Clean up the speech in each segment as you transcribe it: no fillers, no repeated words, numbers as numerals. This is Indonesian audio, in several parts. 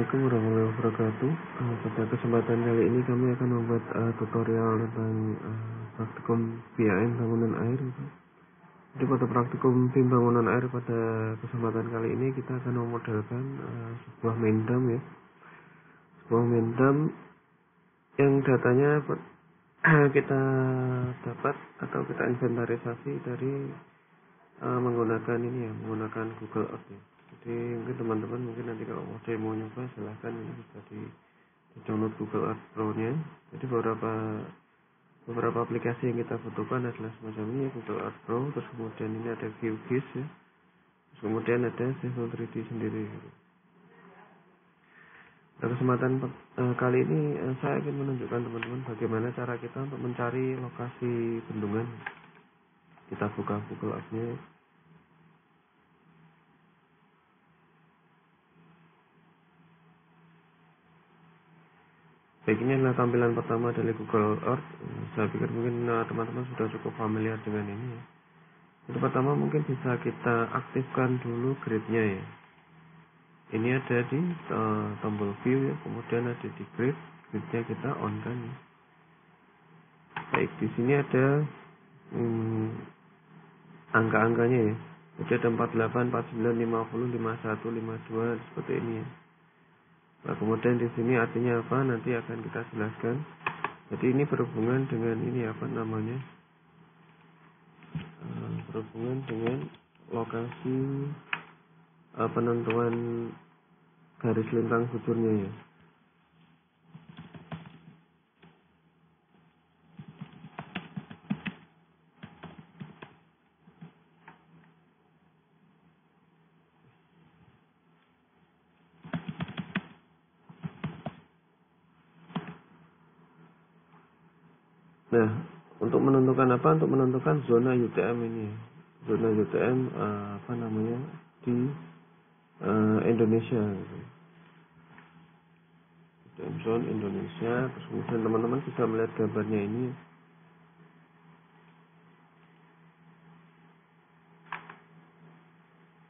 Assalamualaikum warahmatullahi wabarakatuh. Pada kesempatan kali ini kami akan membuat tutorial tentang praktikum PAM bangunan air. Jadi pada praktikum BIM bangunan air pada kesempatan kali ini kita akan memodelkan sebuah mendam ya. Sebuah mendam yang datanya kita dapat atau kita inventarisasi dari menggunakan menggunakan Google Earth ya. Jadi mungkin teman-teman nanti kalau mau nyoba silahkan ini bisa di download Google Earth Pro-nya. Jadi beberapa aplikasi yang kita butuhkan adalah semacam ini, Google Earth Pro, terus kemudian ini ada QGIS ya, terus kemudian ada Civil 3D sendiri. Pada kesempatan kali ini saya ingin menunjukkan teman-teman bagaimana cara kita untuk mencari lokasi bendungan. Kita buka Google Earth-nya. Baik, ini adalah tampilan pertama dari Google Earth. Saya pikir mungkin teman-teman sudah cukup familiar dengan ini ya. Jadi pertama mungkin bisa kita aktifkan dulu grid-nya ya. Ini ada di tombol view ya, kemudian ada di grid-nya kita on kan ya. Baik, di sini ada angka-angkanya ya. Jadi ada 48, 49, 50, 51, 52 seperti ini ya. Nah, kemudian di sini artinya apa nanti akan kita jelaskan. Jadi ini berhubungan dengan berhubungan dengan lokasi penentuan garis lintang bujurnya ya. Nah, untuk menentukan apa? Untuk menentukan zona UTM ini. Zona UTM di Indonesia. UTM zone Indonesia. Terus kemudian teman-teman bisa melihat gambarnya ini.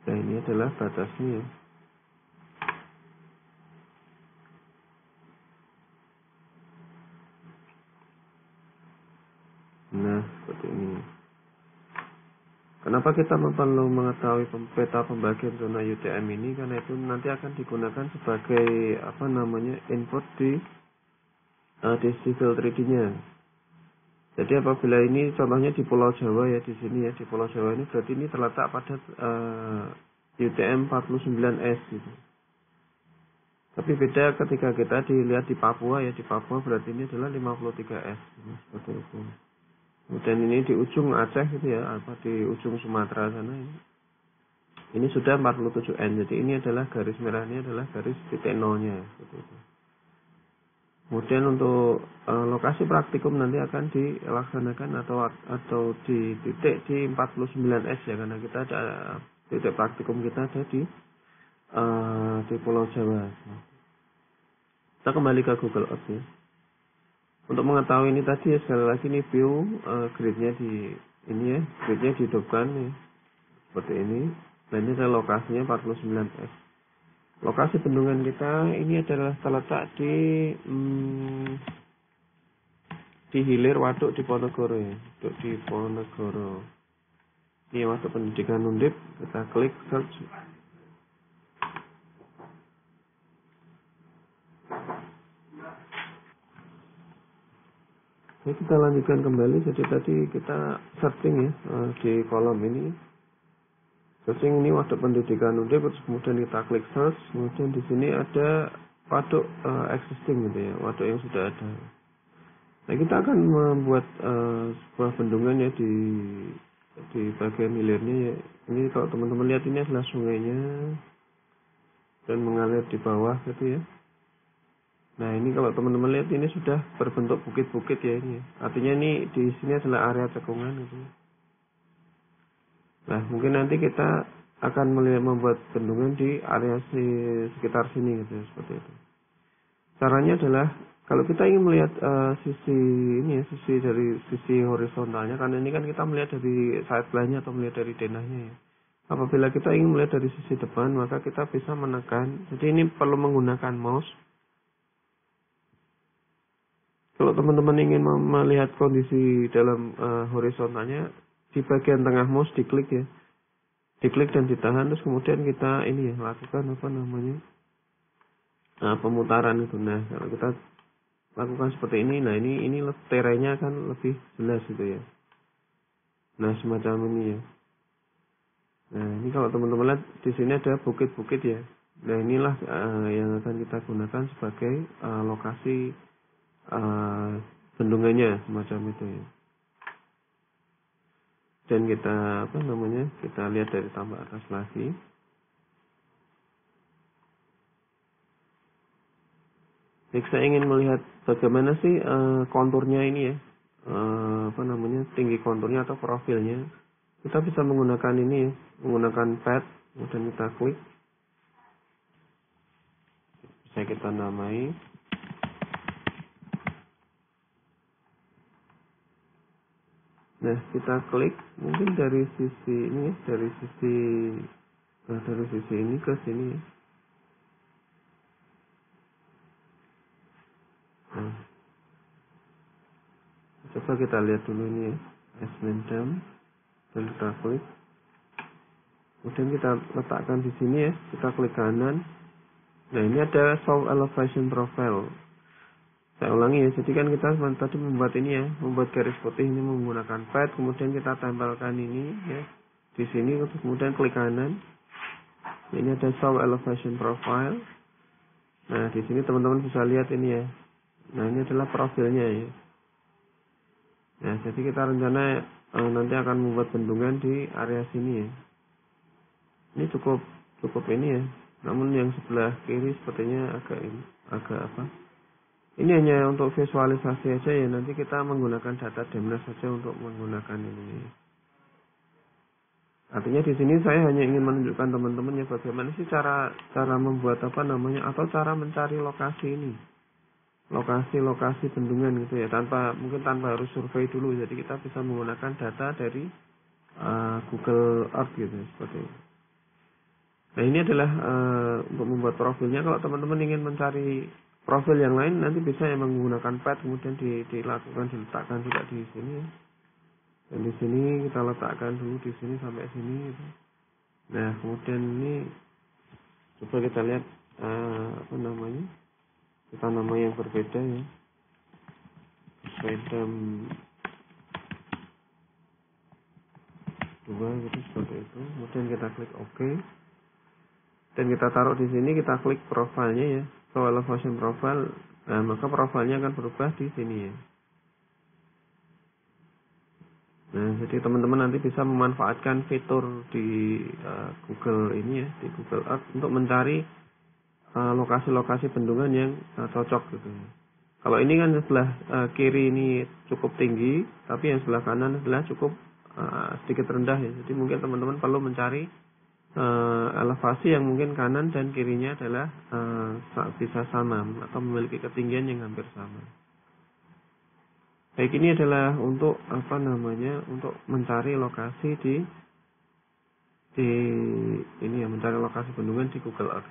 Nah, ini adalah batasnya. Nah, seperti ini. Kenapa kita perlu mengetahui peta pembagian zona UTM ini? Karena itu nanti akan digunakan sebagai input di Civil 3D-nya. Jadi apabila ini contohnya di Pulau Jawa ya, di sini ya, di Pulau Jawa ini berarti ini terletak pada UTM 49S gitu. Tapi beda ketika kita dilihat di Papua ya, di Papua berarti ini adalah 53S. Seperti itu. Kemudian ini di ujung Aceh gitu ya, di ujung Sumatera sana ini. Ini sudah 47N. Jadi ini adalah garis merahnya adalah garis titik nolnya seperti itu. Kemudian untuk lokasi praktikum nanti akan dilaksanakan atau di titik di 49S ya, karena kita ada titik praktikum kita ada di Pulau Jawa. Kita kembali ke Google Earth ya. Untuk mengetahui ini tadi ya, sekali lagi ini view gridnya gridnya dihidupkan ya, seperti ini. Dan ini adalah lokasinya 49S. Lokasi bendungan kita ini adalah terletak di hilir waduk di Ponorogo ya, di Ponorogo. Ini Waduk Pendidikan Undip, kita klik search. Jadi kita lanjutkan kembali. Jadi tadi kita searching ya di kolom ini. Searching ini Waduk Pendidikan Undip, terus kemudian kita klik search. Kemudian di sini ada waduk existing gitu ya, waduk yang sudah ada. Nah, kita akan membuat sebuah bendungan ya di bagian hilirnya ya. Ini kalau teman-teman lihat ini adalah sungainya dan mengalir di bawah gitu ya. Nah, ini kalau teman-teman lihat ini sudah berbentuk bukit-bukit ya ini. Artinya ini di sini adalah area cekungan gitu. Nah, mungkin nanti kita akan membuat bendungan di area sekitar sini gitu ya, seperti itu. Caranya adalah kalau kita ingin melihat sisi dari sisi horizontalnya, karena ini kan kita melihat dari side plan-nya atau melihat dari denahnya ya. Apabila kita ingin melihat dari sisi depan, maka kita bisa menekan. Jadi ini perlu menggunakan mouse. Kalau teman-teman ingin melihat kondisi dalam horizontalnya, di bagian tengah mouse diklik ya. Diklik dan ditahan, terus kemudian kita ini ya, lakukan pemutaran itu. Nah, kalau kita lakukan seperti ini, nah ini terainya kan lebih jelas gitu ya. Nah, semacam ini ya. Nah, ini kalau teman-teman lihat di sini ada bukit-bukit ya. Nah, inilah yang akan kita gunakan sebagai lokasi bendungannya semacam itu ya. Dan kita kita lihat dari tambah atas lagi. Jadi saya ingin melihat bagaimana sih konturnya ini ya. Tinggi konturnya atau profilnya. Kita bisa menggunakan ini ya, menggunakan pad, kemudian kita klik. Bisa kita namai. Nah, kita klik mungkin dari sisi ini ya, dari sisi ini ke sini ya. Nah, coba kita lihat dulu ini ya, Asmen Dam. Dan kita klik, kemudian kita letakkan di sini ya, kita klik kanan. Nah, ini ada Show Elevation Profile. Saya ulangi ya, jadi kan kita tadi membuat ini ya, membuat garis putih ini menggunakan pad, kemudian kita tempelkan ini ya di sini, kemudian klik kanan. Ini ada Show Elevation Profile. Nah, di sini teman-teman bisa lihat ini ya. Nah, ini adalah profilnya ya. Nah, jadi kita rencana nanti akan membuat bendungan di area sini ya. Ini cukup ini ya. Namun yang sebelah kiri sepertinya agak apa? Ini hanya untuk visualisasi aja ya. Nanti kita menggunakan data Demnas saja untuk menggunakan ini. Artinya di sini saya hanya ingin menunjukkan teman-teman ya bagaimana sih cara membuat atau cara mencari lokasi ini. Lokasi bendungan gitu ya, mungkin tanpa harus survei dulu. Jadi kita bisa menggunakan data dari Google Earth gitu seperti itu. Nah, ini adalah untuk membuat profilnya. Kalau teman-teman ingin mencari profil yang lain, nanti bisa menggunakan pad, kemudian diletakkan juga di sini. Dan di sini kita letakkan dulu di sini sampai sini gitu. Nah, kemudian ini coba kita lihat kita nama yang berbeda ya. Sedam 2 gitu seperti itu. Kemudian kita klik OK. Dan kita taruh di sini, kita klik profilnya ya. Show Elevation Profile. Nah, maka profilnya akan berubah di sini ya. Nah, jadi teman-teman nanti bisa memanfaatkan fitur di Google ini ya, di Google Earth untuk mencari lokasi-lokasi bendungan yang cocok gitu. Kalau ini kan sebelah kiri ini cukup tinggi, tapi yang sebelah kanan adalah cukup sedikit rendah ya. Jadi mungkin teman-teman perlu mencari elevasi yang mungkin kanan dan kirinya adalah bisa sama atau memiliki ketinggian yang hampir sama. Baik, ini adalah untuk untuk mencari lokasi mencari lokasi bendungan di Google Earth.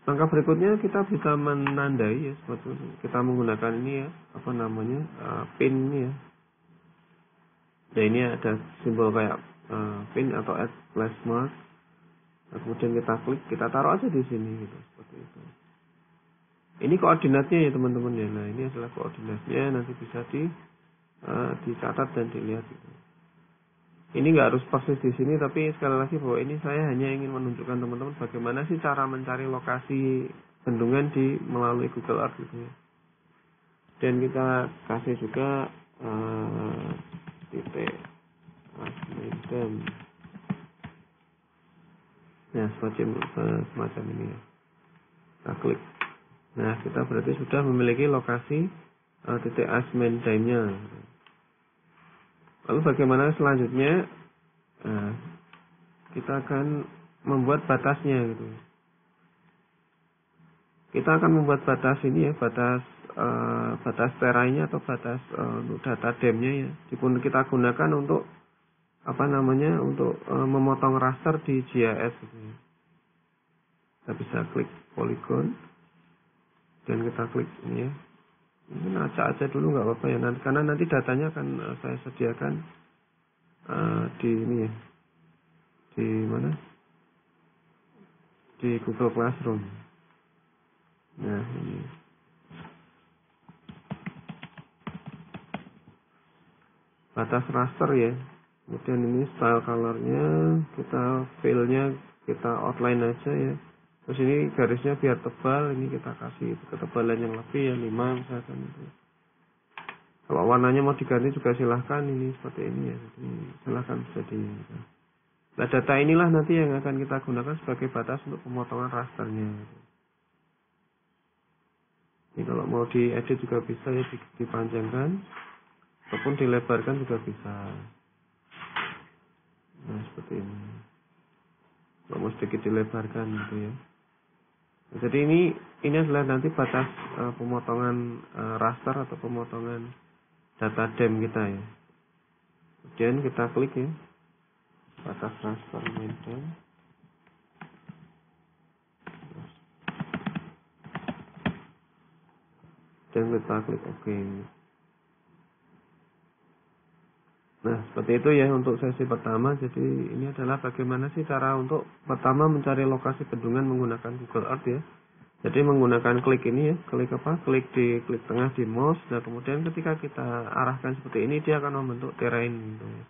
Langkah berikutnya kita bisa menandai ya, seperti kita menggunakan ini ya, pin ini ya. Nah, ini ada simbol kayak pin atau add place mark. Nah, kemudian kita klik, kita taruh aja di sini gitu, seperti itu. Ini koordinatnya ya teman-teman ya. Nah, ini adalah koordinatnya, nanti bisa dicatat dan dilihat gitu. Ini nggak harus persis di sini, tapi sekali lagi bahwa ini saya hanya ingin menunjukkan teman-teman bagaimana sih cara mencari lokasi bendungan melalui Google Earth gitu ya. Dan kita kasih juga titik Asmen. Nah, semacam ini ya. Kita klik. Nah, kita berarti sudah memiliki lokasi titik Asmen Dam-nya. Lalu bagaimana selanjutnya? Nah, kita akan membuat batasnya gitu. Kita akan membuat batas ini ya, batas terainya atau batas untuk data damnya ya. Kita gunakan untuk untuk memotong raster di GIS gitu ya. Kita bisa klik polygon dan kita klik ini ya. Mungkin acak aja dulu nggak apa-apa ya, karena nanti datanya akan saya sediakan di ini ya, di mana, di Google Classroom. Nah ini batas raster ya, kemudian ini style colornya, kita fill-nya kita outline aja ya. Terus ini garisnya biar tebal, ini kita kasih ketebalan yang lebih ya, 5 misalkan itu. Kalau warnanya mau diganti juga silahkan, ini seperti ini ya. Jadi silahkan bisa di. Nah, data inilah nanti yang akan kita gunakan sebagai batas untuk pemotongan rasternya. Ini kalau mau diedit juga bisa ya, dipanjangkan ataupun dilebarkan juga bisa. Nah seperti ini. Kalau mau sedikit dilebarkan gitu ya. Jadi ini adalah nanti batas pemotongan raster atau pemotongan data DEM kita ya. Kemudian kita klik ya, batas raster main DEM. Dan kita klik OK. Nah seperti itu ya untuk sesi pertama. Jadi ini adalah bagaimana sih cara untuk pertama mencari lokasi bendungan menggunakan Google Earth ya. Jadi menggunakan klik ini ya, klik tengah di mouse. Nah kemudian ketika kita arahkan seperti ini, dia akan membentuk terrain gitu ya.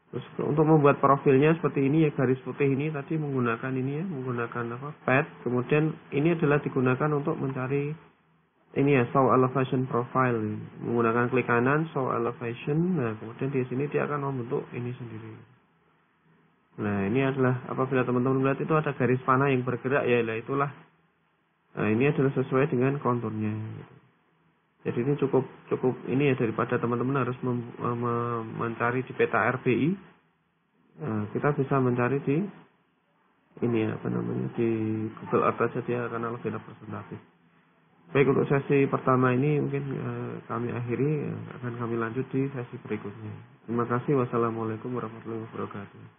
Terus untuk membuat profilnya seperti ini ya, garis putih ini tadi menggunakan ini ya, menggunakan pad. Kemudian ini adalah digunakan untuk mencari ini ya, show elevation profile, menggunakan klik kanan show elevation. Nah kemudian di sini dia akan membentuk ini sendiri. Nah ini adalah apabila teman-teman melihat itu ada garis panah yang bergerak ya, itulah. Nah ini adalah sesuai dengan konturnya. Jadi ini cukup ini ya, daripada teman-teman harus mencari di peta RBI. Nah, kita bisa mencari di ini ya, di Google Earth saja, dia akan lebih representatif. Baik, untuk sesi pertama ini mungkin kami akhiri, akan kami lanjut di sesi berikutnya. Terima kasih. Wassalamualaikum warahmatullahi wabarakatuh.